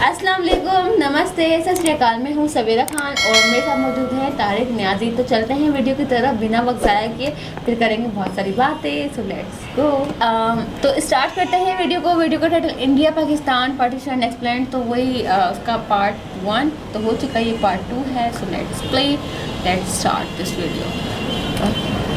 अस्सलाम वालेकुम, नमस्ते, सत श्री अकाल। मैं हूँ सवेरा खान और मेरे साथ मौजूद है तारिक न्याजी। तो चलते हैं वीडियो की तरफ बिना वक्त ज़ाया किए, फिर करेंगे बहुत सारी बातें। So let's go. तो स्टार्ट करते हैं वीडियो का title India Pakistan partition explain. तो वही उसका पार्ट 1 तो हो चुका है, ये पार्ट 2 है। So let's start this video.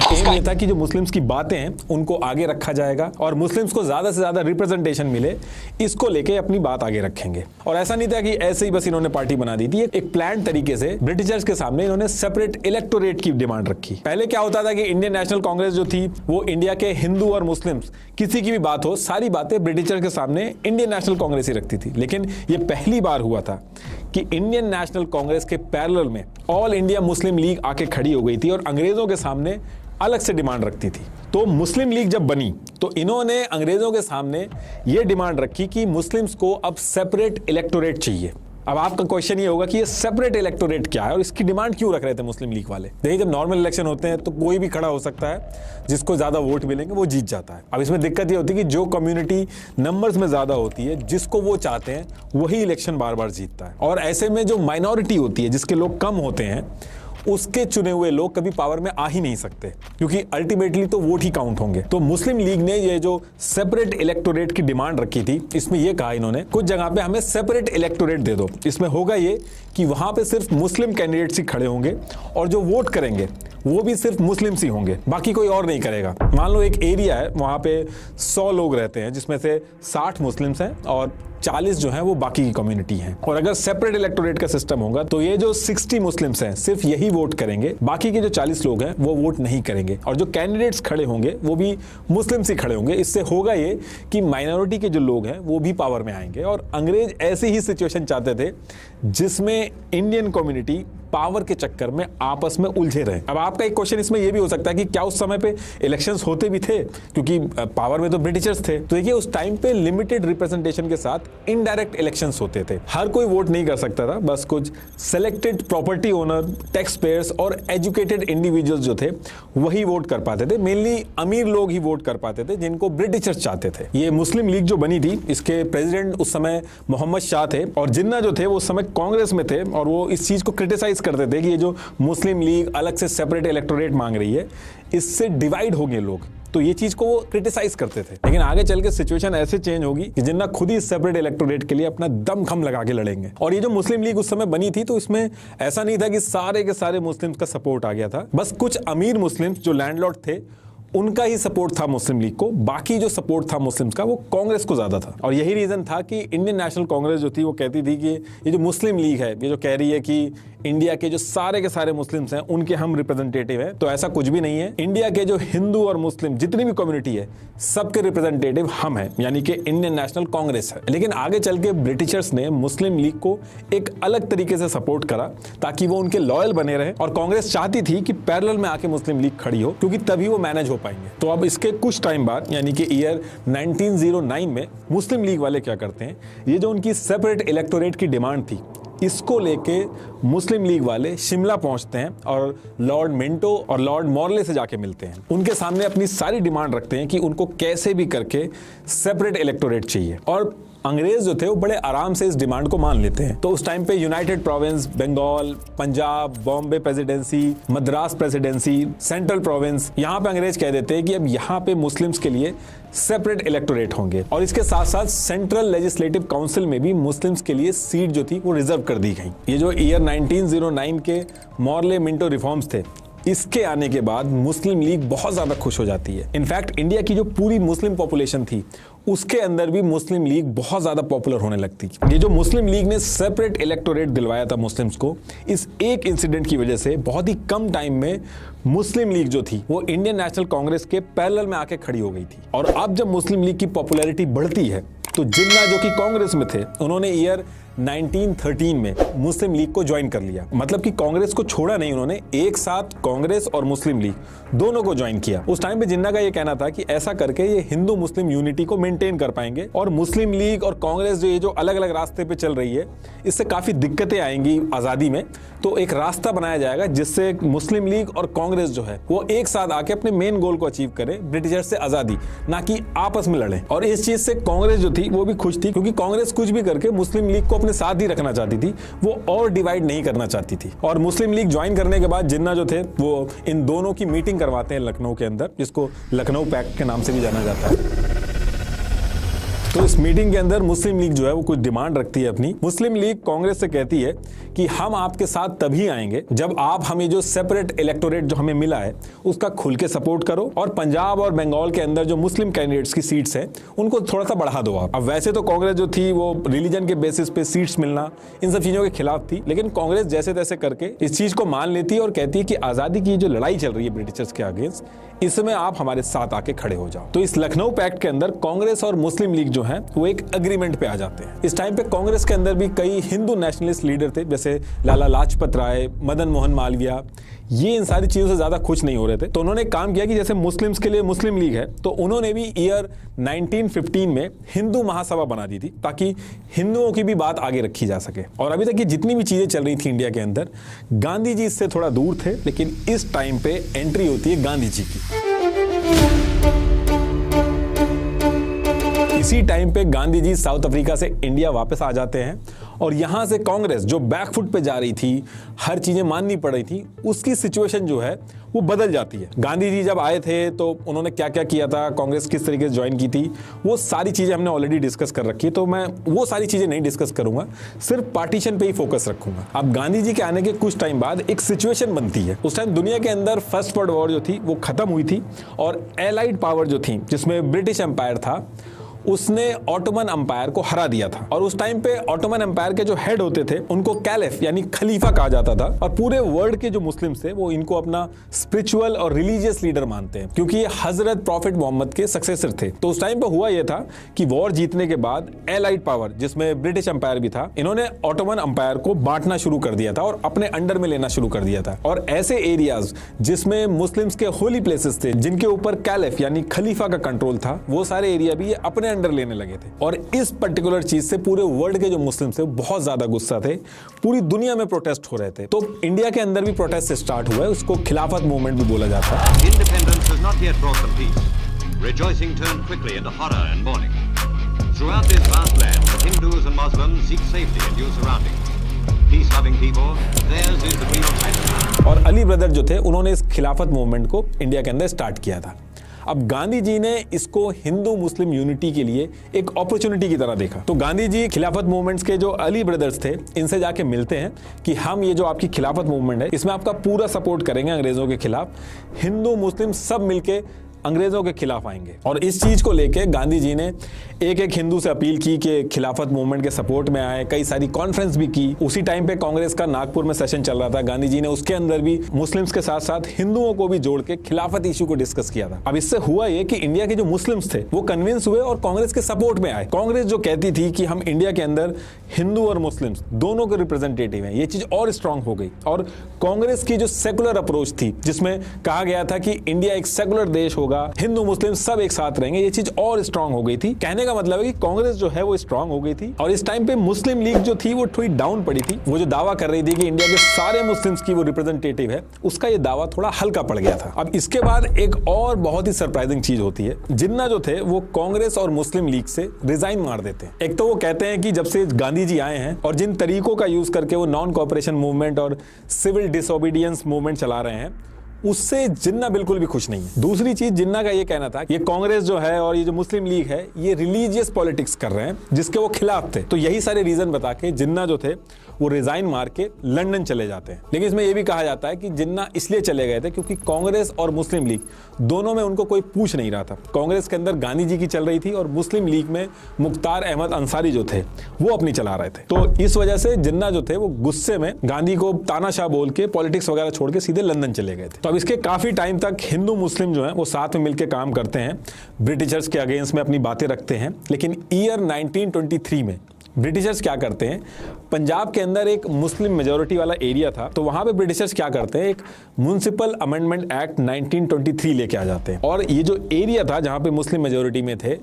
Um ये था कि जो मुस्लिम्स की बातें हैं उनको आगे रखा जाएगा और मुस्लिम्स को ज्यादा से ज्यादा रिप्रेजेंटेशन मिले, इसको लेके अपनी बात आगे रखेंगे। और ऐसा नहीं था कि ऐसे ही बस इन्होंने पार्टी बना दी थी। एक प्लान तरीके से ब्रिटिशर्स के सामने इन्होंने सेपरेट इलेक्टोरेट की डिमांड रखी। पहले क्या होता था कि इंडियन नेशनल कांग्रेस जो थी वो इंडिया के हिंदू और मुस्लिम्स किसी की भी बात हो, सारी बातें ब्रिटिशर्स के सामने इंडियन नेशनल कांग्रेस ही रखती थी। लेकिन ये पहली बार हुआ था कि इंडियन नेशनल कांग्रेस के पैरेलल में ऑल इंडिया मुस्लिम लीग आके खड़ी हो गई थी और अंग्रेजों के सामने अलग से डिमांड रखती थी। तो मुस्लिम लीग जब बनी तो इन्होंने अंग्रेजों के सामने यह डिमांड रखी कि मुस्लिम्स को अब सेपरेट इलेक्टोरेट चाहिए। अब आपका क्वेश्चन ये होगा कि ये सेपरेट इलेक्टोरेट क्या है और इसकी डिमांड क्यों रख रहे थे मुस्लिम लीग वाले। देखिए, जब नॉर्मल इलेक्शन होते हैं तो कोई भी खड़ा हो सकता है, जिसको ज्यादा वोट मिलेंगे वो जीत जाता है। अब इसमें दिक्कत ये होती है कि जो कम्युनिटी नंबर्स में ज्यादा होती है, जिसको वो चाहते हैं वही इलेक्शन बार बार जीतता है। और ऐसे में जो माइनॉरिटी होती है, जिसके लोग कम होते हैं, उसके चुने हुए लोग कभी पावर में आ ही नहीं सकते, क्योंकि अल्टीमेटली तो वोट ही काउंट होंगे। तो मुस्लिम लीग ने ये जो सेपरेट इलेक्टोरेट की डिमांड रखी थी, इसमें ये कहा इन्होंने कुछ जगह पे हमें सेपरेट इलेक्टोरेट दे दो। इसमें होगा ये कि वहां पे सिर्फ मुस्लिम कैंडिडेट्स ही खड़े होंगे और जो वोट करेंगे वो भी सिर्फ मुस्लिम्स ही होंगे, बाकी कोई और नहीं करेगा। मान लो एक एरिया है, वहां पे 100 लोग रहते हैं, जिसमें से 60 मुस्लिम्स हैं और 40 जो हैं वो बाकी की कम्युनिटी हैं। और अगर सेपरेट इलेक्टोरेट का सिस्टम होगा तो ये जो 60 मुस्लिम्स हैं सिर्फ यही वोट करेंगे, बाकी के जो 40 लोग हैं वो वोट नहीं करेंगे। और जो कैंडिडेट्स खड़े होंगे वो भी मुस्लिम्स ही खड़े होंगे। इससे होगा ये कि माइनॉरिटी के जो लोग हैं वो भी पावर में आएंगे। और अंग्रेज ऐसी ही सिचुएशन चाहते थे जिसमें इंडियन कम्युनिटी पावर के चक्कर में आपस में उलझे रहे। अब आपका एक क्वेश्चन इसमें यह भी हो सकता है कि क्या उस समय पे इलेक्शंस होते भी थे, क्योंकि पावर में तो ब्रिटिशर्स थे। तो देखिए, उस टाइम पे लिमिटेड रिप्रेजेंटेशन के साथ इनडायरेक्ट इलेक्शंस होते थे। हर कोई वोट नहीं कर सकता था, बस कुछ selected property owner, tax payers और एजुकेटेड इंडिविजुअल्स जो थे वही वोट कर पाते थे। मेनली अमीर लोग ही वोट कर पाते थे, जिनको ब्रिटिशर्स चाहते थे। ये मुस्लिम लीग जो बनी थी, इसके प्रेसिडेंट उस समय मोहम्मद शाह थे और जिन्ना जो थे वो उस समय कांग्रेस में थे और वो इस चीज को क्रिटिसाइज करते थे कि ये जो मुस्लिम लीग अलग से सेपरेट इलेक्टोरेट मांग रही है, इससे डिवाइड होंगे लोग। तो ये चीज को वो क्रिटिसाइज करते थे। लेकिन आगे चल के सिचुएशन ऐसे चेंज होगी कि जिन्ना खुद ही सेपरेट इलेक्टोरेट के लिए अपना दम खम लगा के लड़ेंगे। और ये जो मुस्लिम लीग उस समय बनी थी तो इसमें ऐसा नहीं था कि सारे के सारे मुस्लिम्स का सपोर्ट आ गया था। बस कुछ अमीर मुस्लिम्स जो लैंडलॉर्ड थे उनका ही सपोर्ट था मुस्लिम लीग को, बाकी जो सपोर्ट था मुस्लिम्स का वो कांग्रेस को ज्यादा था। और यही रीजन था कि इंडियन नेशनल कांग्रेस जो थी वो कहती थी कि ये जो मुस्लिम लीग है, ये जो कह रही है कि इंडिया के जो सारे के सारे मुस्लिम्स हैं उनके हम रिप्रेजेंटेटिव हैं, तो ऐसा कुछ भी नहीं है। इंडिया के जो हिंदू और मुस्लिम जितनी भी कम्युनिटी है सबके रिप्रेजेंटेटिव हम हैं, यानी कि इंडियन नेशनल कांग्रेस है। लेकिन आगे चल के ब्रिटिशर्स ने मुस्लिम लीग को एक अलग तरीके से सपोर्ट करा ताकि वो उनके लॉयल बने रहे। और कांग्रेस चाहती थी कि पैरेलल में आके मुस्लिम लीग खड़ी हो, क्योंकि तभी वो मैनेज हो पाएंगे। तो अब इसके कुछ टाइम बाद, यानी कि ईयर 1909 में मुस्लिम लीग वाले क्या करते हैं, ये जो उनकी सेपरेट इलेक्टोरेट की डिमांड थी, इसको लेके मुस्लिम लीग वाले शिमला पहुंचते हैं और लॉर्ड मिंटो और लॉर्ड मॉर्ले से जाके मिलते हैं। उनके सामने अपनी सारी डिमांड रखते हैं कि उनको कैसे भी करके सेपरेट इलेक्टोरेट चाहिए। और अंग्रेज जो थे वो बड़े आराम से इस डिमांड को मान लेते हैं। तो उस टाइम पे United Province, Bengal, Punjab, Bombay Presidency, Madras Presidency, Central Province, यहाँ पे अंग्रेज कह देते हैं कि अब यहाँ पे मुस्लिम्स के लिए सेपरेट इलेक्टोरेट होंगे। और इसके साथ साथ सेंट्रल लेजिस्लेटिव काउंसिल में भी मुस्लिम्स के लिए सीट जो थी वो रिजर्व कर दी गई। ये जो ईयर 1909 के मॉर्ले मिंटो रिफॉर्म्स थे, इसके आने के बाद मुस्लिम लीग बहुत ज्यादा खुश हो जाती है। इनफैक्ट इंडिया की जो पूरी मुस्लिम पॉपुलेशन थी उसके अंदर भी मुस्लिम लीग बहुत ज्यादा पॉपुलर होने लगती। ये जो मुस्लिम लीग ने सेपरेट इलेक्टोरेट दिलवाया था मुस्लिम्स को, इस एक इंसिडेंट की वजह से बहुत ही कम टाइम में मुस्लिम लीग जो थी वो इंडियन नेशनल कांग्रेस के पैरेलल में आके खड़ी हो गई थी। और अब जब मुस्लिम लीग की पॉपुलैरिटी बढ़ती है तो जिन्ना जो कि कांग्रेस में थे, उन्होंने ईयर 1913 में मुस्लिम लीग को ज्वाइन कर लिया। मतलब कि कांग्रेस को छोड़ा नहीं, उन्होंने एक साथ कांग्रेस और मुस्लिम लीग दोनों को ज्वाइन किया। उस टाइम पे जिन्ना का ये कहना था कि ऐसा करके ये हिंदू मुस्लिम यूनिटी को मेंटेन कर पाएंगे और मुस्लिम लीग और कांग्रेस जो ये जो अलग अलग रास्ते पे चल रही है, इससे काफी दिक्कतें आएंगी आजादी में। तो एक रास्ता बनाया जाएगा जिससे मुस्लिम लीग और कांग्रेस जो है वो एक साथ आके अपने मेन गोल को अचीव करें, ब्रिटिशर से आजादी, ना कि आपस में लड़े। और इस चीज से कांग्रेस जो थी वो भी खुश थी, क्योंकि कांग्रेस कुछ भी करके मुस्लिम लीग को अपने साथ ही रखना चाहती थी, वो और डिवाइड नहीं करना चाहती थी। और मुस्लिम लीग ज्वाइन करने के बाद जिन्ना जो थे वो इन दोनों की मीटिंग करवाते हैं लखनऊ के अंदर, जिसको लखनऊ पैक्ट के नाम से भी जाना जाता है। तो इस मीटिंग के अंदर मुस्लिम लीग जो है वो कुछ डिमांड रखती है अपनी। मुस्लिम लीग कांग्रेस से कहती है कि हम आपके साथ तभी आएंगे जब आप हमें जो सेपरेट इलेक्टोरेट जो हमें मिला है उसका खुल के सपोर्ट करो, और पंजाब और बंगाल के अंदर जो मुस्लिम कैंडिडेट्स की सीट्स हैं उनको थोड़ा सा बढ़ा दो आप। अब वैसे तो कांग्रेस जो थी वो रिलीजन के बेसिस पे सीट्स मिलना इन सब चीजों के खिलाफ थी, लेकिन कांग्रेस जैसे तैसे करके इस चीज को मान लेती है और कहती है कि आजादी की जो लड़ाई चल रही है ब्रिटिशर्स के अगेंस्ट, इसमें आप हमारे साथ आके खड़े हो जाओ। तो इस लखनऊ पैक्ट के अंदर कांग्रेस और मुस्लिम लीग जो है वो एक एग्रीमेंट पे आ जाते हैं। इस टाइम पे कांग्रेस के अंदर भी कई हिंदू नेशनलिस्ट लीडर थे, जैसे लाला लाजपत राय, मदन मोहन मालवीय, ये इन सारी चीजों से ज्यादा खुश नहीं हो रहे थे। तो उन्होंने काम किया कि जैसे मुस्लिम्स के लिए मुस्लिम लीग है, तो उन्होंने भी ईयर 1915 में हिंदू महासभा बना दी थी ताकि हिंदुओं की भी बात आगे रखी जा सके। और अभी तक ये जितनी भी चीजें चल रही थी इंडिया के अंदर, गांधी जी इससे थोड़ा दूर थे, लेकिन इस टाइम पे एंट्री होती है गांधी जी की। इसी टाइम पे गांधी जी साउथ अफ्रीका से इंडिया वापस आ जाते हैं, और यहां से कांग्रेस जो बैकफुट पे जा रही थी, हर चीजें माननी पड़ रही थी, उसकी सिचुएशन जो है वो बदल जाती है। गांधी जी जब आए थे तो उन्होंने क्या क्या किया था, कांग्रेस किस तरीके से ज्वाइन की थी, वो सारी चीजें हमने ऑलरेडी डिस्कस कर रखी है, तो मैं वो सारी चीजें नहीं डिस्कस करूंगा, सिर्फ पार्टीशन पे ही फोकस रखूंगा। अब गांधी जी के आने के कुछ टाइम बाद एक सिचुएशन बनती है। उस टाइम दुनिया के अंदर फर्स्ट वर्ल्ड वॉर जो थी वो खत्म हुई थी, और एलाइड पावर जो थी जिसमें ब्रिटिश एम्पायर था उसने ऑटोमन एम्पायर को हरा दिया था। और उस टाइम पे ऑटोमन एम्पायर के जो हेड होते थे उनको कैलिफ यानी खलीफा कहा जाता था, और पूरे वर्ल्ड के जो मुस्लिम्स थे वो इनको अपना स्पिरिचुअल और रिलीजियस लीडर मानते हैं, क्योंकि ये हजरत प्रॉफिट मोहम्मद के सक्सेसर थे। तो उस टाइम पे हुआ ये था कि वॉर जीतने के बाद एलाइड पावर जिसमें ब्रिटिश एम्पायर भी था, इन्होंने ऑटोमन एम्पायर को बांटना शुरू कर दिया था और अपने अंडर में लेना शुरू कर दिया था। और ऐसे एरियाज जिसमें मुस्लिम्स के होली प्लेसेस थे, जिनके ऊपर कैलिफ यानी खलीफा का कंट्रोल था, वो सारे एरिया भी अपने अंडर लेने लगे थे। और इस पर्टिकुलर चीज से पूरे वर्ल्ड के जो मुस्लिम थे बहुत ज्यादा गुस्सा थे, पूरी दुनिया में प्रोटेस्ट हो रहे थे। तो इंडिया के अंदर भी प्रोटेस्ट स्टार्ट हुआ है, उसको खिलाफत मूवमेंट भी बोला जाता है। Independence has not yet brought them peace. Rejoicing turned quickly into horror and mourning. Throughout this vast land, Hindus and Muslims seek safety in new surroundings. Peace-loving people, theirs is the dream of freedom. और Ali brother जो थे उन्होंने इस खिलाफत movement को India के अंदर start किया था। अब गांधी जी ने इसको हिंदू मुस्लिम यूनिटी के लिए एक अपॉर्चुनिटी की तरह देखा। तो गांधी जी खिलाफत मूवमेंट्स के जो अली ब्रदर्स थे इनसे जाके मिलते हैं कि हम ये जो आपकी खिलाफत मूवमेंट है इसमें आपका पूरा सपोर्ट करेंगे अंग्रेजों के खिलाफ, हिंदू मुस्लिम सब मिलके अंग्रेजों के खिलाफ आएंगे। और इस चीज को लेके गांधी जी ने एक एक हिंदू से अपील की कि खिलाफत मूवमेंट के सपोर्ट में आए, कई सारी कॉन्फ्रेंस भी की। उसी टाइम पे कांग्रेस का नागपुर में सेशन चल रहा था, गांधी जी ने उसके अंदर भी मुस्लिम्स के साथ साथ हिंदुओं को भी जोड़ के खिलाफत इशू को डिस्कस किया था। अब इससे हुआ ये कि इंडिया के जो मुस्लिम्स थे वो कन्विंस हुए और कांग्रेस के सपोर्ट में आए। कांग्रेस जो कहती थी कि हम इंडिया के अंदर हिंदू और मुस्लिम्स दोनों के रिप्रेजेंटेटिव हैं, ये चीज और स्ट्रांग हो गई। और कांग्रेस की जो सेकुलर अप्रोच थी, जिसमें कहा गया था कि इंडिया एक सेकुलर देश होगा, हिंदू मुस्लिम सब एक साथ रहेंगे, ये चीज और स्ट्रांग हो गई थी। कहने का मतलब है कि कांग्रेस जो है वो स्ट्रांग हो गई थी। और इस टाइम पे मुस्लिम लीग जो थी वो थोड़ी डाउन पड़ी थी। वो जो दावा कर रही थी कि इंडिया के सारे मुस्लिम्स की वो रिप्रेजेंटेटिव है, उसका ये दावा थोड़ा हल्का पड़ गया था। अब इसके बाद एक और बहुत ही सरप्राइजिंग चीज होती है, जिन्ना जो थे वो कांग्रेस और मुस्लिम लीग से रिजाइन मार देते हैं। एक तो वो कहते हैं कि जब से गांधी जी आए हैं और जिन तरीकों का यूज करके वो नॉन कोऑपरेशन मूवमेंट और सिविल डिसोबीडियंस मूवमेंट चला रहे हैं, उससे जिन्ना बिल्कुल भी खुश नहीं है। दूसरी चीज जिन्ना का ये कहना था, ये कांग्रेस जो है और ये जो मुस्लिम लीग है ये रिलीजियस पॉलिटिक्स कर रहे हैं जिसके वो खिलाफ थे। तो यही सारे रीजन बता के जिन्ना जो थे वो रिजाइन मार के लंदन चले जाते हैं। लेकिन इसमें यह भी कहा जाता है कि जिन्ना इसलिए चले गए थे क्योंकि कांग्रेस और मुस्लिम लीग दोनों में उनको कोई पूछ नहीं रहा था। कांग्रेस के अंदर गांधी जी की चल रही थी और मुस्लिम लीग में मुख्तार अहमद अंसारी जो थे वो अपनी चला रहे थे। तो इस वजह से जिन्ना जो थे वो गुस्से में गांधी को तानाशाह बोल के पॉलिटिक्स वगैरह छोड़ के सीधे लंदन चले गए थे। तो अब इसके काफी टाइम तक हिंदू मुस्लिम जो है वो साथ में मिलकर काम करते हैं, ब्रिटिशर्स के अगेंस्ट में अपनी बातें रखते हैं। लेकिन ईयर 1923 में ब्रिटिशर्स क्या करते हैं, पंजाब के अंदर एक मुस्लिम मेजोरिटी वाला एरिया था, तो वहां पे ब्रिटिशर्स क्या करते हैं, एक म्युनिसिपल अमेंडमेंट एक्ट 1923 लेके आ जाते हैं। और ये जो एरिया था जहां पे मुस्लिम मेजोरिटी में थे,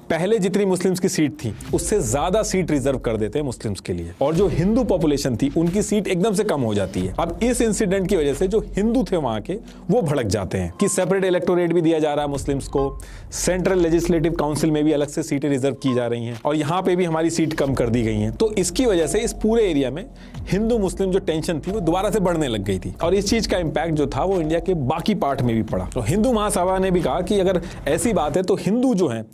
पहले जितनी मुस्लिम्स की सीट थी उससे ज्यादा सीट रिजर्व कर देते हैं मुस्लिम्स के लिए, और जो हिंदू पॉपुलेशन थी उनकी सीट एकदम से कम हो जाती है। अब इस इंसिडेंट की वजह से जो हिंदू थे वहां के वो भड़क जाते हैं कि सेपरेट इलेक्टोरेट भी दिया जा रहा है मुस्लिम्स को, सेंट्रल लेजिस्लेटिव काउंसिल में भी अलग से सीटें रिजर्व की जा रही हैं और यहाँ पे भी हमारी सीट कम कर दी गई हैं। तो इसकी वजह से इस पूरे एरिया में हिंदू मुस्लिम जो टेंशन थी वो दोबारा से बढ़ने लग गई थी, और इस चीज का इंपैक्ट जो था वो इंडिया के बाकी पार्ट में भी पड़ा। तो हिंदू महासभा ने भी कहा कि अगर ऐसी बात है तो हिंदू जो हैं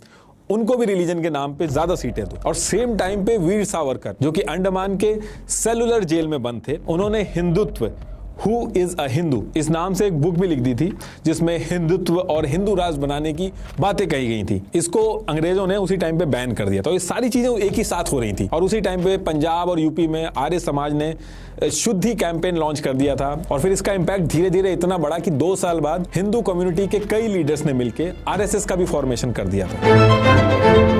उनको भी रिलीजन के नाम पे ज्यादा सीटें दो। और सेम टाइम पे वीर सावरकर जो कि अंडमान के सेलुलर जेल में बंद थे, उन्होंने Hindutva who is a Hindu इस नाम से एक बुक भी लिख दी थी जिसमें हिंदुत्व और हिंदू राष्ट्र बनाने की बातें कही गई थी। इसको अंग्रेजों ने उसी टाइम पे बैन कर दिया। तो ये सारी चीजें एक ही साथ हो रही थी, और उसी टाइम पे पंजाब और यूपी में आर्य समाज ने शुद्धि कैंपेन लॉन्च कर दिया था, और फिर इसका इंपैक्ट धीरे धीरे इतना बढ़ा कि 2 साल बाद हिंदू कम्युनिटी के कई लीडर्स ने मिलकर आरएसएस का भी फॉर्मेशन कर दिया था।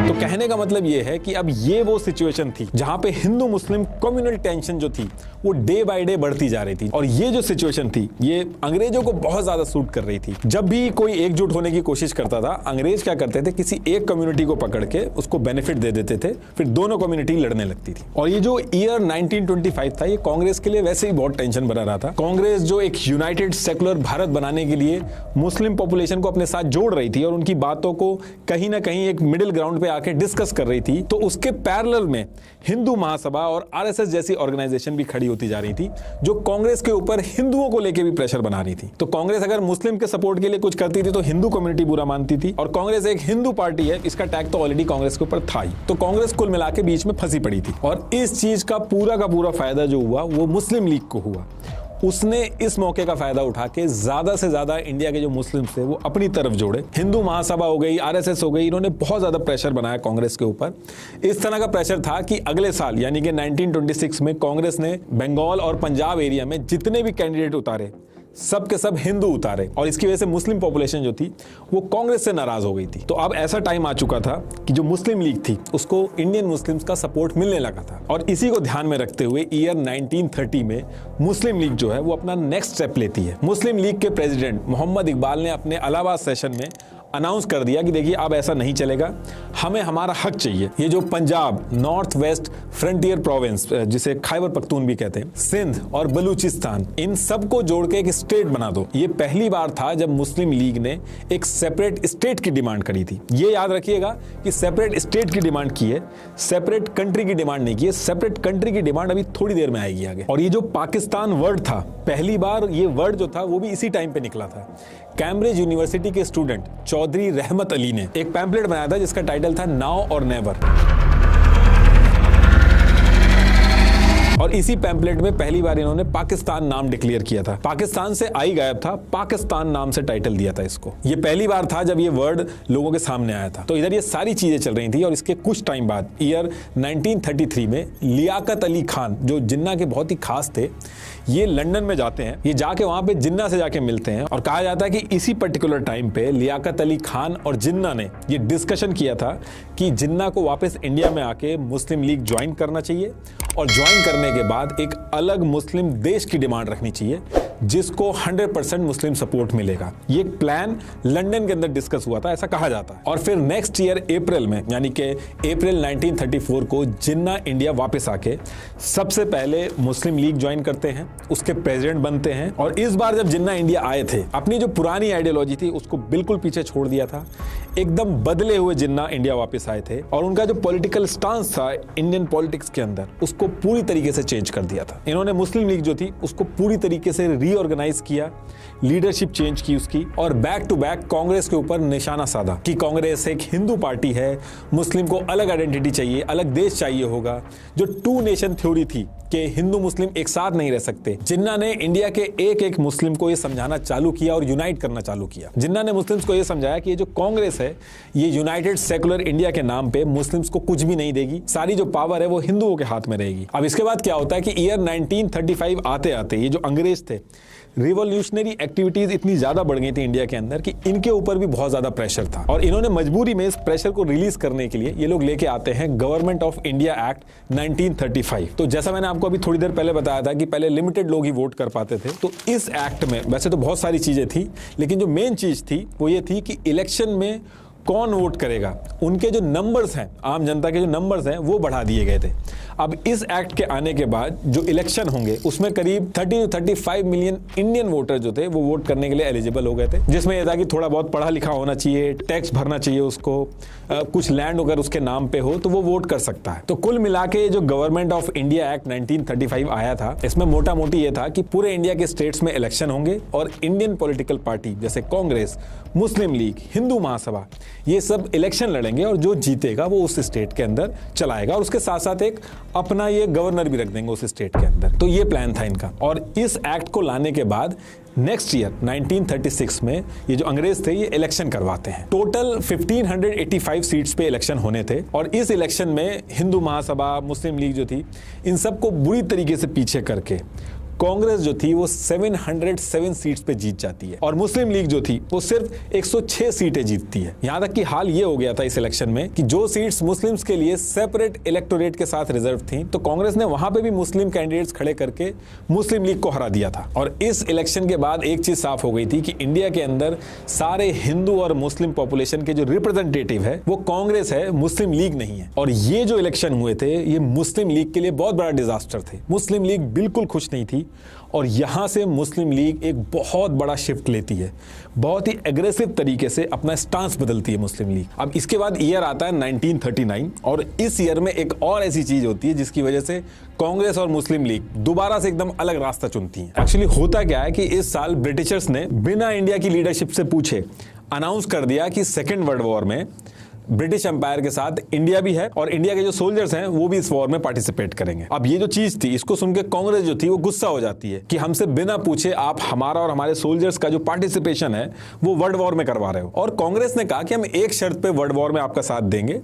तो कहने का मतलब यह है कि अब ये वो सिचुएशन थी जहां पे हिंदू मुस्लिम कम्युनल टेंशन जो थी वो डे बाय डे बढ़ती जा रही थी, और ये जो सिचुएशन थी ये अंग्रेजों को बहुत ज्यादा सूट कर रही थी। जब भी कोई एकजुट होने की कोशिश करता था, अंग्रेज क्या करते थे, किसी एक कम्युनिटी को पकड़ के उसको बेनिफिट दे देते थे, फिर दोनों कम्युनिटी लड़ने लगती थी। और ये जो ईयर 1925 था ये कांग्रेस के लिए वैसे ही बहुत टेंशन बना रहा था। कांग्रेस जो एक यूनाइटेड सेकुलर भारत बनाने के लिए मुस्लिम पॉपुलेशन को अपने साथ जोड़ रही थी और उनकी बातों को कहीं ना कहीं एक मिडिल ग्राउंड पे आके डिस्कस कर रही थी, तो उसके पैरेलल में हिंदू महासभा और आरएसएस जैसी ऑर्गेनाइजेशन भी खड़ी होती जा रही थी जो कांग्रेस के ऊपर हिंदुओं को लेकर भी प्रेशर बना रही थी। तो कांग्रेस अगर मुस्लिम के सपोर्ट के लिए कुछ करती थी तो हिंदू कम्युनिटी बुरा मानती थी, और कांग्रेस एक हिंदू पार्टी है, इसका टैग तो ऑलरेडी कांग्रेस के ऊपर था ही। तो कांग्रेस कुल मिला के बीच में फंसी पड़ी थी, और इस चीज का पूरा फायदा जो हुआ वो मुस्लिम लीग को हुआ। उसने इस मौके का फायदा उठा के ज्यादा से ज्यादा इंडिया के जो मुस्लिम थे वो अपनी तरफ जोड़े। हिंदू महासभा हो गई, आरएसएस हो गई, इन्होंने बहुत ज्यादा प्रेशर बनाया कांग्रेस के ऊपर। इस तरह का प्रेशर था कि अगले साल यानी कि 1926 में कांग्रेस ने बंगाल और पंजाब एरिया में जितने भी कैंडिडेट उतारे सब के सब हिंदू उतारे, और इसकी वजह से मुस्लिम पॉपुलेशन जो थी वो कांग्रेस से नाराज हो गई थी। तो अब ऐसा टाइम आ चुका था कि जो मुस्लिम लीग थी उसको इंडियन मुस्लिम्स का सपोर्ट मिलने लगा था, और इसी को ध्यान में रखते हुए ईयर 1930 में मुस्लिम लीग जो है वो अपना नेक्स्ट स्टेप लेती है। मुस्लिम लीग के प्रेसिडेंट मोहम्मद इकबाल ने अपने इलाहाबाद सेशन में अनाउंस कर दिया कि देखिए अब ऐसा नहीं चलेगा, हमें हमारा हक चाहिए। ये जो Punjab, north West Frontier province जिसे खैबर पख्तून भी कहते हैं, सिंध और बलूचिस्तान, इन सबको जोड़ के एक स्टेट बना दो। ये पहली बार था जब मुस्लिम लीग ने एक सेपरेट स्टेट की डिमांड करी थी। ये याद रखिएगा कि सेपरेट स्टेट की डिमांड की है, सेपरेट कंट्री की डिमांड नहीं की है। सेपरेट कंट्री की डिमांड अभी थोड़ी देर में आएगी आगे। और ये जो पाकिस्तान वर्ड था, पहली बार ये वर्ड जो था वो भी इसी टाइम पे निकला था। कैम्ब्रिज यूनिवर्सिटी के स्टूडेंट चौधरी रहमत अली ने एक पैम्पलेट बनाया था जिसका टाइटल था नाउ और नेवर, और इसी पैम्पलेट में पहली बार इन्होंने पाकिस्तान नाम डिक्लेयर किया था। पाकिस्तान से आई गायब था, पाकिस्तान नाम से टाइटल दिया था इसको। ये पहली बार था जब ये वर्ड लोगों के सामने आया था। तो इधर ये सारी चीजें चल रही थी, और इसके कुछ टाइम बाद ईयर 1933 में लियाकत अली खान जो जिन्ना के बहुत ही खास थे, ये लंदन में जाते हैं। ये जाके वहां पे जिन्ना से जाके मिलते हैं, और कहा जाता है कि इसी पर्टिकुलर टाइम पे लियाकत अली खान और जिन्ना ने ये डिस्कशन किया था कि जिन्ना को वापस इंडिया में आके मुस्लिम लीग ज्वाइन करना चाहिए, और ज्वाइन करने के बाद एक अलग मुस्लिम देश की डिमांड रखनी चाहिए जिसको 100% मुस्लिम सपोर्ट मिलेगा। ये प्लान लंदन के अंदर डिस्कस हुआ था, ऐसा कहा जाता है। और फिर नेक्स्ट ईयर अप्रैल में यानी कि अप्रैल 1934 को जिन्ना इंडिया वापस आके सबसे पहले मुस्लिम लीग ज्वाइन करते हैं, उसके प्रेसिडेंट बनते हैं। और इस बार जब जिन्ना इंडिया आए थे, अपनी जो पुरानी आइडियोलॉजी थी उसको बिल्कुल पीछे छोड़ दिया था, एकदम बदले हुए जिन्ना इंडिया वापस आए थे, और उनका जो पॉलिटिकल स्टांस था इंडियन पॉलिटिक्स के अंदर उसको पूरी तरीके से चेंज कर दिया था। इन्होंने मुस्लिम लीग जो थी उसको पूरी तरीके से रीऑर्गेनाइज किया, लीडरशिप चेंज की उसकी, और बैक टू बैक कांग्रेस के ऊपर निशाना साधा कि कांग्रेस एक हिंदू पार्टी है, मुस्लिम को अलग आइडेंटिटी चाहिए, अलग देश चाहिए होगा। जो टू नेशन थ्योरी थी कि हिंदू मुस्लिम एक साथ नहीं रह सकते, जिन्ना ने इंडिया के एक एक मुस्लिम को यह समझाना चालू किया और यूनाइट करना चालू किया। जिन्ना ने मुस्लिम्स को यह समझाया कि ये जो कांग्रेस है ये यूनाइटेड सेकुलर इंडिया के नाम पे मुस्लिम्स को कुछ भी नहीं देगी, सारी जो पावर है वो हिंदुओं के हाथ में रहेगी। अब इसके बाद क्या होता है कि ईयर 1935 आते आते ये जो अंग्रेज थे रिवॉल्यूशनरी एक्टिविटीज इतनी ज्यादा बढ़ गई थी इंडिया के अंदर कि इनके ऊपर भी बहुत ज्यादा प्रेशर था और इन्होंने मजबूरी में इस प्रेशर को रिलीज करने के लिए ये लोग लेके आते हैं गवर्नमेंट ऑफ इंडिया एक्ट 1935। तो जैसा मैंने आपको अभी थोड़ी देर पहले बताया था कि पहले लिमिटेड लोग ही वोट कर पाते थे, तो इस एक्ट में वैसे तो बहुत सारी चीजें थी, लेकिन जो मेन चीज थी वो ये थी कि इलेक्शन में कौन वोट करेगा, उनके जो नंबर्स हैं, आम जनता के जो नंबर्स हैं वो बढ़ा दिए गए थे। अब इस एक्ट के आने के बाद जो इलेक्शन होंगे उसमें करीब 30 to 35 मिलियन इंडियन वोटर जो थे वो वोट करने के लिए एलिजिबल हो गए थे, जिसमें यह था कि थोड़ा बहुत पढ़ा लिखा होना चाहिए, टैक्स भरना चाहिए उसको, कुछ लैंड अगर उसके नाम पे हो तो वो वोट कर सकता है। तो कुल मिला के जो गवर्नमेंट ऑफ इंडिया एक्ट 1935 आया था, इसमें मोटा मोटी ये था कि पूरे इंडिया के स्टेट्स में इलेक्शन होंगे और इंडियन पॉलिटिकल पार्टी जैसे कांग्रेस, मुस्लिम लीग, हिंदू महासभा, ये सब इलेक्शन लड़ेंगे और जो जीतेगा वो उस स्टेट के अंदर चलाएगा और उसके साथ साथ एक अपना ये गवर्नर भी रख देंगे उस स्टेट के अंदर। तो ये प्लान था इनका। और इस एक्ट को लाने के बाद नेक्स्ट ईयर 1936 में ये जो अंग्रेज थे ये इलेक्शन करवाते हैं। टोटल 1585 सीट्स पे इलेक्शन होने थे और इस इलेक्शन में हिंदू महासभा, मुस्लिम लीग जो थी, इन सबको बुरी तरीके से पीछे करके कांग्रेस जो थी वो 707 सीट्स पे जीत जाती है और मुस्लिम लीग जो थी वो सिर्फ 106 सीटें जीतती है। यहां तक कि हाल ये हो गया था इस इलेक्शन में कि जो सीट्स मुस्लिम्स के लिए सेपरेट इलेक्टोरेट के साथ रिजर्व थी, तो कांग्रेस ने वहां पे भी मुस्लिम कैंडिडेट्स खड़े करके मुस्लिम लीग को हरा दिया था। और इस इलेक्शन के बाद एक चीज साफ हो गई थी कि इंडिया के अंदर सारे हिंदू और मुस्लिम पॉपुलेशन के जो रिप्रेजेंटेटिव है वो कांग्रेस है, मुस्लिम लीग नहीं है। और ये जो इलेक्शन हुए थे ये मुस्लिम लीग के लिए बहुत बड़ा डिजास्टर थे। मुस्लिम लीग बिल्कुल खुश नहीं थी और यहां से मुस्लिम लीग एक बहुत बड़ा शिफ्ट लेती है, बहुत ही एग्रेसिव तरीके से अपना स्टांस बदलती है मुस्लिम लीग। अब इसके बाद ईयर आता है 1939 और इस ईयर में एक और ऐसी चीज होती है जिसकी वजह से कांग्रेस और मुस्लिम लीग दोबारा से एकदम अलग रास्ता चुनती हैं। एक्चुअली होता क्या है कि इस साल ब्रिटिशर्स ने बिना इंडिया की लीडरशिप से पूछे अनाउंस कर दिया कि सेकेंड वर्ल्ड वॉर में ब्रिटिश एम्पायर के साथ इंडिया भी है और इंडिया के जो सोल्जर्स हैं वो भी इस वॉर में पार्टिसिपेट करेंगे। अब ये जो चीज थी इसको सुन के कांग्रेस जो थी वो गुस्सा हो जाती है कि हमसे बिना पूछे आप हमारा और हमारे सोल्जर्स का जो पार्टिसिपेशन है वो वर्ल्ड वॉर में करवा रहे हो। और कांग्रेस ने कहा कि हम एक शर्त पे वर्ल्ड वॉर में आपका साथ देंगे,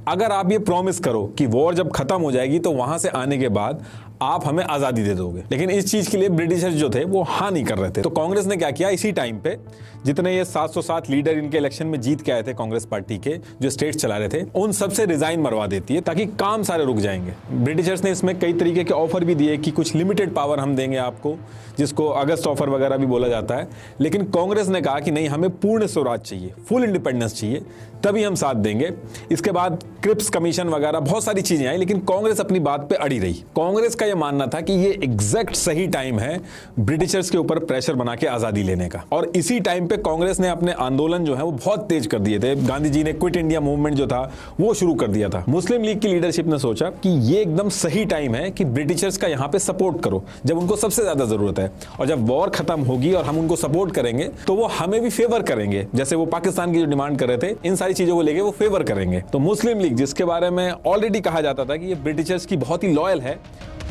अगर आप ये प्रॉमिस करो कि वॉर जब खत्म हो जाएगी तो वहां से आने के बाद आप हमें आजादी दे दोगे। लेकिन इस चीज के लिए ब्रिटिशर्स जो थे वो हाँ नहीं कर रहे थे। तो कांग्रेस ने क्या किया, इसी टाइम पे जितने ये 707 लीडर इनके इलेक्शन में जीत के आए थे कांग्रेस पार्टी के, जो स्टेट चला रहे थे, उन सबसे रिजाइन मरवा देती है ताकि काम सारे रुक जाएंगे। ब्रिटिशर्स ने इसमें कई तरीके के ऑफर भी दिए कि कुछ लिमिटेड पावर हम देंगे आपको, जिसको अगस्त ऑफर वगैरह भी बोला जाता है। लेकिन कांग्रेस ने कहा कि नहीं, हमें पूर्ण स्वराज चाहिए, फुल इंडिपेंडेंस चाहिए, तभी हम साथ देंगे। इसके बाद क्रिप्स कमीशन वगैरह बहुत सारी चीजें आई, लेकिन कांग्रेस अपनी बात पे अड़ी रही। कांग्रेस का यह मानना था कि ये एग्जैक्ट सही टाइम है ब्रिटिशर्स के ऊपर प्रेशर बना के आजादी लेने का। और इसी टाइम पे कांग्रेस ने अपने आंदोलन जो है वो बहुत तेज कर दिए थे। गांधी जी ने क्विट इंडिया मूवमेंट जो था वो शुरू कर दिया था। मुस्लिम लीग की लीडरशिप ने सोचा कि ये एकदम सही टाइम है कि ब्रिटिशर्स का यहां पे सपोर्ट करो जब उनको सबसे ज्यादा जरूरत है, और जब वॉर खत्म होगी और हम उनको सपोर्ट करेंगे तो वो हमें भी फेवर करेंगे, जैसे वो पाकिस्तान की जो डिमांड कर रहे थे, इन सारी चीजों को लेके वो फेवर करेंगे। तो मुस्लिम लीग, जिसके बारे में ऑलरेडी कहा जाता था कि ये ब्रिटिशर्स की बहुत ही लॉयल है,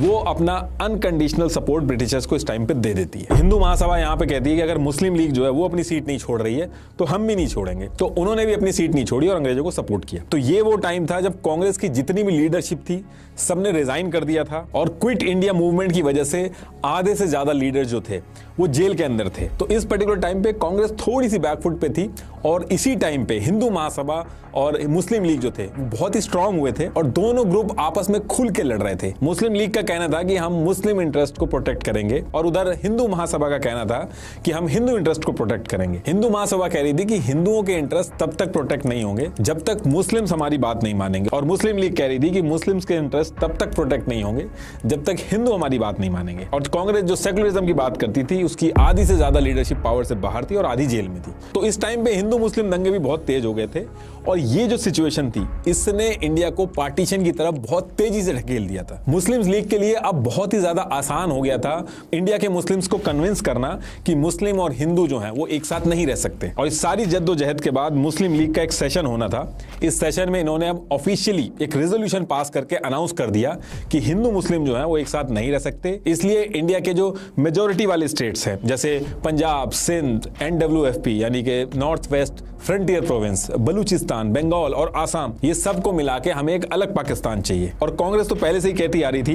वो अपना अनकंडीशनल सपोर्ट ब्रिटिशर्स को इस टाइम पे दे देती है। हिंदू महासभा यहां पे कहती है कि अगर मुस्लिम लीग जो है वो अपनी सीट नहीं छोड़ रही है तो हम भी नहीं छोड़ेंगे। तो उन्होंने भी अपनी सीट नहीं छोड़ी और अंग्रेजों को सपोर्ट किया। तो ये वो टाइम था जब कांग्रेस की जितनी भी लीडरशिप थी सबने रिजाइन कर दिया था और क्विट इंडिया मूवमेंट की वजह से आधे से ज्यादा लीडर जो थे वो जेल के अंदर थे। तो इस पर्टिकुलर टाइम पे कांग्रेस थोड़ी सी बैकफुट पे थी और इसी टाइम पे हिंदू महासभा और मुस्लिम लीग जो थे वो बहुत ही स्ट्रांग हुए थे और दोनों ग्रुप आपस में खुल के लड़ रहे थे। मुस्लिम लीग का कहना था कि हम मुस्लिम इंटरेस्ट को प्रोटेक्ट करेंगे और उधर हिंदू महासभा का कहना था कि हम हिंदू इंटरेस्ट को प्रोटेक्ट करेंगे। हिंदू महासभा कह रही थी कि हिंदुओं के इंटरेस्ट तब तक प्रोटेक्ट नहीं होंगे जब तक मुस्लिम्स हमारी बात नहीं मानेंगे, और मुस्लिम लीग कह रही थी कि मुस्लिम्स के इंटरेस्ट तब तक प्रोटेक्ट नहीं होंगे जब तक हिंदू हमारी बात नहीं मानेंगे। और कांग्रेस जो सेकुलरिज्म की बात करती थी उसकी आधी से ज्यादा लीडरशिप पावर से बाहर थी और आधी जेल में थी। तो इस टाइम पे हिंदू मुस्लिम दंगे भी बहुत तेज हो गए थे और ये जो सिचुएशन थी इसने इंडिया को पार्टीशन की तरफ बहुत तेजी से ढकेल दिया था। मुस्लिम लीग के लिए अब बहुत ही ज्यादा आसान हो गया था इंडिया के मुस्लिम्स को कन्विंस करना कि मुस्लिम और हिंदू जो हैं वो एक साथ नहीं रह सकते। और इस सारी जद्दोजहद के बाद मुस्लिम लीग का एक सेशन होना था। इस सेशन में इन्होंने अब ऑफिशियली एक रेजोल्यूशन पास करके अनाउंस कर दिया कि हिंदू मुस्लिम जो है वो एक साथ नहीं रह सकते, इसलिए इंडिया के जो मेजोरिटी वाले स्टेट्स स्टेट्स हैं, जैसे पंजाब, सिंध, NWFP यानी कि North West Frontier Province, Baluchistan, Bengal और आसाम, ये सबको मिला के हमें एक अलग पाकिस्तान चाहिए। और कांग्रेस तो पहले से ही कहती आ रही थी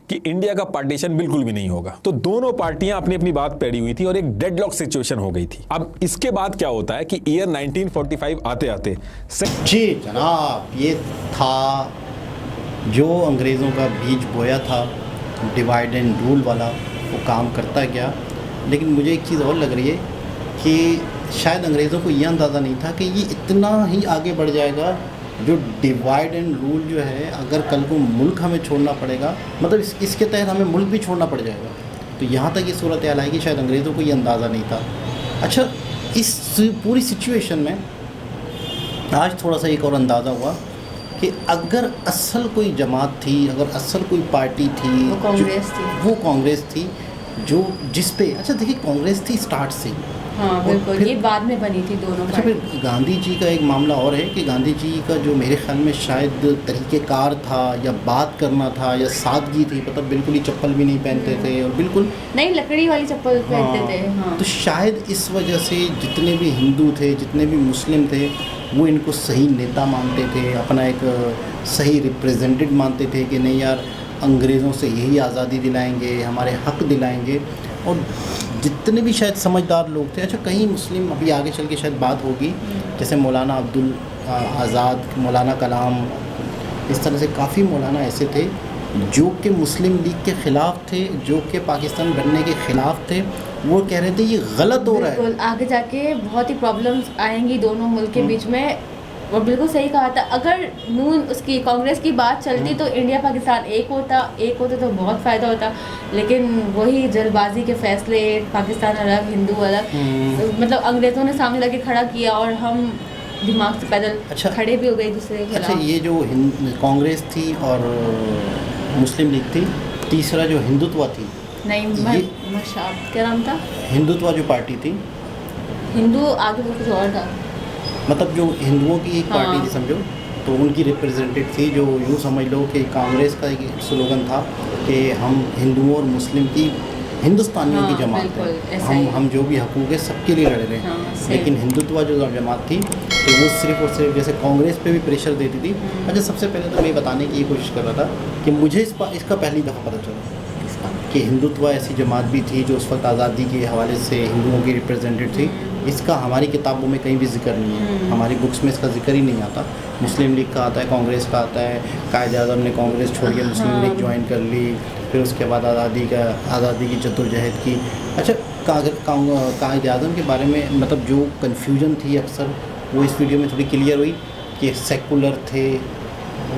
कि इंडिया का पार्टीशन बिल्कुल भी नहीं होगा। तो दोनों पार्टियां अपनी अपनी बात पेड़ी हुई थी और एक डेडलॉक सिचुएशन हो गई थी। अब इसके बाद क्या होता है कि ईयर 1945 आते आते जी जनाब, ये था जो अंग्रेज़ों का बीज बोया था डिवाइड एंड रूल वाला, वो काम करता गया। लेकिन मुझे एक चीज़ और लग रही है कि शायद अंग्रेज़ों को ये अंदाज़ा नहीं था कि ये इतना ही आगे बढ़ जाएगा। जो डिवाइड एंड रूल जो है, अगर कल को मुल्क हमें छोड़ना पड़ेगा, मतलब इसके तहत हमें मुल्क भी छोड़ना पड़ जाएगा, तो यहाँ तक ये सूरत हाल आएगी, शायद अंग्रेज़ों को ये अंदाज़ा नहीं था। अच्छा, इस पूरी सिचुएशन में आज थोड़ा सा एक और अंदाज़ा हुआ कि अगर असल कोई जमात थी, अगर असल कोई पार्टी थी, वो कांग्रेस थी जो जिस पे, अच्छा देखिए, कांग्रेस थी स्टार्ट से। हाँ बिल्कुल, ये बाद में बनी थी दोनों। अच्छा, फिर गांधी जी का एक मामला और है कि गांधी जी का जो मेरे ख्याल में शायद तरीक़ेकार था या बात करना था या सादगी थी, मतलब बिल्कुल ही चप्पल भी नहीं पहनते थे और बिल्कुल नहीं लकड़ी वाली चप्पल पहनते थे। हाँ। तो शायद इस वजह से जितने भी हिंदू थे, जितने भी मुस्लिम थे, वो इनको सही नेता मानते थे, अपना एक सही रिप्रेजेंटेटिव मानते थे कि नहीं यार, अंग्रेज़ों से यही आज़ादी दिलाएंगे, हमारे हक दिलाएंगे। और जितने भी शायद समझदार लोग थे, अच्छा कहीं मुस्लिम, अभी आगे चल के शायद बात होगी, जैसे मौलाना अब्दुल आज़ाद, मौलाना कलाम, इस तरह से काफ़ी मौलाना ऐसे थे जो कि मुस्लिम लीग के ख़िलाफ़ थे, जो कि पाकिस्तान बनने के ख़िलाफ़ थे। वो कह रहे थे ये गलत हो रहा है, आगे जाके बहुत ही प्रॉब्लम्स आएंगी दोनों मुल्क के बीच में। और बिल्कुल सही कहा था, अगर नून उसकी कांग्रेस की बात चलती तो इंडिया पाकिस्तान एक होता तो बहुत फ़ायदा होता। लेकिन वही जल्दबाजी के फैसले, पाकिस्तान अलग, हिंदू अलग, मतलब अंग्रेज़ों ने सामने लगे खड़ा किया और हम दिमाग से पैदल खड़े भी हो गए दूसरे के खिलाफ। अच्छा, ये जो कांग्रेस थी और मुस्लिम लीग थी, तीसरा जो हिंदुत्व थी, नहीं क्या नाम था, हिंदुत्व जो पार्टी थी, हिंदू आगे तो कुछ और था, मतलब जो हिंदुओं की एक पार्टी थी समझो, तो उनकी रिप्रेजेंटेटिव थी, जो यूँ समझ लो कि कांग्रेस का एक स्लोगन था कि हम हिंदुओं और मुस्लिम की, हिंदुस्तानियों की जमात है, हम जो भी हकूक़ है सबके लिए लड़ रहे हैं। लेकिन हिंदुत्व जो जमात थी, तो वो सिर्फ़ और सिर्फ जैसे कांग्रेस पे भी प्रेशर देती थी। अच्छा, सबसे पहले तो मैं बताने की ये कोशिश कर रहा था कि मुझे इसका पहली दफ़ा पता चला कि हिंदुत्व ऐसी जमात भी थी जो उस वक्त आज़ादी के हवाले से हिंदुओं की रिप्रेजेंटेटिव थी। इसका हमारी किताबों में कहीं भी जिक्र नहीं है, हमारी बुक्स में इसका जिक्र ही नहीं आता। मुस्लिम लीग का आता है, कांग्रेस का आता है, कायद-ए-आज़म ने कांग्रेस छोड़ के मुस्लिम लीग ज्वाइन कर ली, फिर उसके बाद आज़ादी की जद्दोजहद की। अच्छा, कायद-ए-आज़म के बारे में मतलब जो कन्फ्यूजन थी अक्सर, वो इस वीडियो में थोड़ी क्लियर हुई कि सेकुलर थे,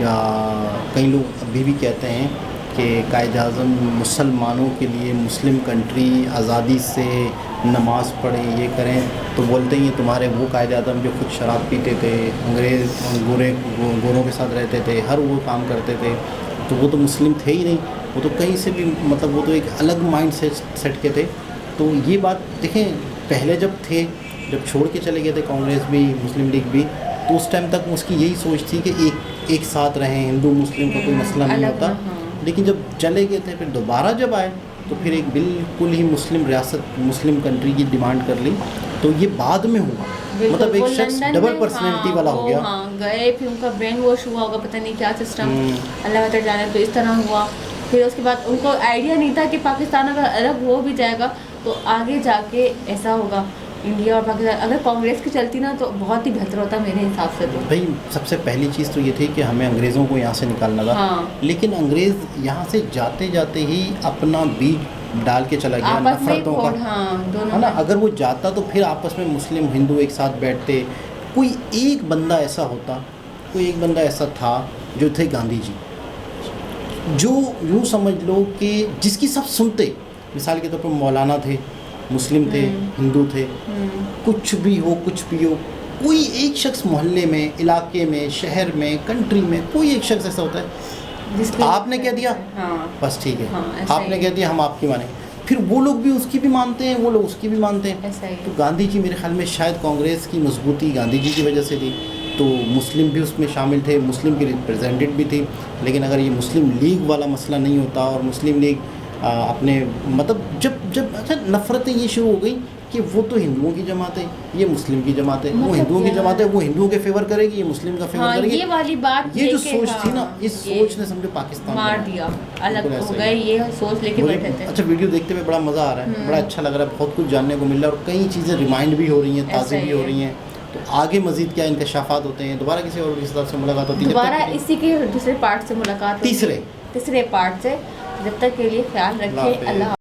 या कई लोग अभी भी कहते हैं कि कायद-ए-आज़म मुसलमानों के लिए, मुस्लिम कंट्री आज़ादी से नमाज़ पढ़ें, ये करें, तो बोलते हैं तुम्हारे वो कायद-ए-आज़म जो खुद शराब पीते थे, अंग्रेज़ गोरों के साथ रहते थे, हर वो काम करते थे, तो वो तो मुस्लिम थे ही नहीं, वो तो कहीं से भी, मतलब वो तो एक अलग माइंड सेट के थे। तो ये बात देखें, पहले जब छोड़ के चले गए थे कांग्रेस भी, मुस्लिम लीग भी, तो उस टाइम तक उसकी यही सोच थी कि एक साथ रहें, हिंदू मुस्लिम का कोई मसला नहीं होता। लेकिन जब चले गए थे, फिर दोबारा जब आए, तो फिर एक बिल्कुल ही मुस्लिम रियासत, मुस्लिम कंट्री की डिमांड कर ली। तो ये बाद में हुआ, मतलब एक शख्स डबल पर्सनैलिटी वाला हो गया। गए, फिर उनका ब्रेन वॉश हुआ होगा, पता नहीं क्या सिस्टम, अल्लाह बेहतर जाने, तो इस तरह हुआ। फिर उसके बाद उनको आइडिया नहीं था कि पाकिस्तान अगर अलग हो भी जाएगा तो आगे जाके ऐसा होगा, इंडिया और पाकिस्तान। अगर कांग्रेस की चलती ना तो बहुत ही बेहतर होता मेरे हिसाब से। तो भाई सबसे पहली चीज़ तो ये थी कि हमें अंग्रेज़ों को यहाँ से निकालना था। लेकिन अंग्रेज़ यहाँ से जाते जाते ही अपना बीज डाल के चला गया नफरतों का, है ना। अगर वो जाता तो फिर आपस में मुस्लिम हिंदू एक साथ बैठते। कोई एक बंदा ऐसा था जो थे गांधी जी, जो यूँ समझ लो कि जिसकी सब सुनते। मिसाल के तौर पर मौलाना थे, मुस्लिम थे, हिंदू थे, कुछ भी हो, कोई एक शख्स मोहल्ले में, इलाके में, शहर में, कंट्री में, कोई एक शख्स ऐसा होता है आपने कह दिया, बस ठीक है, आपने कह दिया, हम आपकी मानेंगे। फिर वो लोग भी उसकी भी मानते हैं, वो लोग उसकी भी मानते हैं। तो गांधी जी मेरे ख्याल में शायद कांग्रेस की मजबूती गांधी जी की वजह से थी। तो मुस्लिम भी उसमें शामिल थे, मुस्लिम की रिप्रेजेंटेटिव भी थी। लेकिन अगर ये मुस्लिम लीग वाला मसला नहीं होता और मुस्लिम लीग अपने मतलब जब अच्छा नफरतें ये शुरू हो गई कि वो तो हिंदुओं की जमात है, ये मुस्लिम की जमात है, वो मतलब हिंदुओं की यार। जमात है, वो हिंदुओं के फेवर करेगी, ये मुस्लिम का फेवर हाँ, करेगी। ये वाली बात ये जो लेके, सोच थी ना, हाँ, इस सोच ने समझो पाकिस्तान मार को दिया, अलग बिल्कुल हो ऐसा गए, ही। ये सोच लेके मुझे बैठे थे। अच्छा वीडियो देखते हुए बड़ा मज़ा आ रहा है, बड़ा अच्छा लग रहा है, बहुत कुछ जानने को मिल रहा है और कई चीज़ें रिमाइंड भी हो रही हैं, ऐसा ताज़ी भी ही हो है। रही हैं। तो आगे मजीद क्या इंकशाफात होते हैं, दोबारा किसी और किसी से मुलाकात होती है। जब तक दोबारा के लिए- इसी के दूसरे पार्ट से मुलाकात होगी। तीसरे तीसरे पार्ट से, जब तक के लिए ख्याल अल्लाह रखें। हाफ़िज़। अल्लाह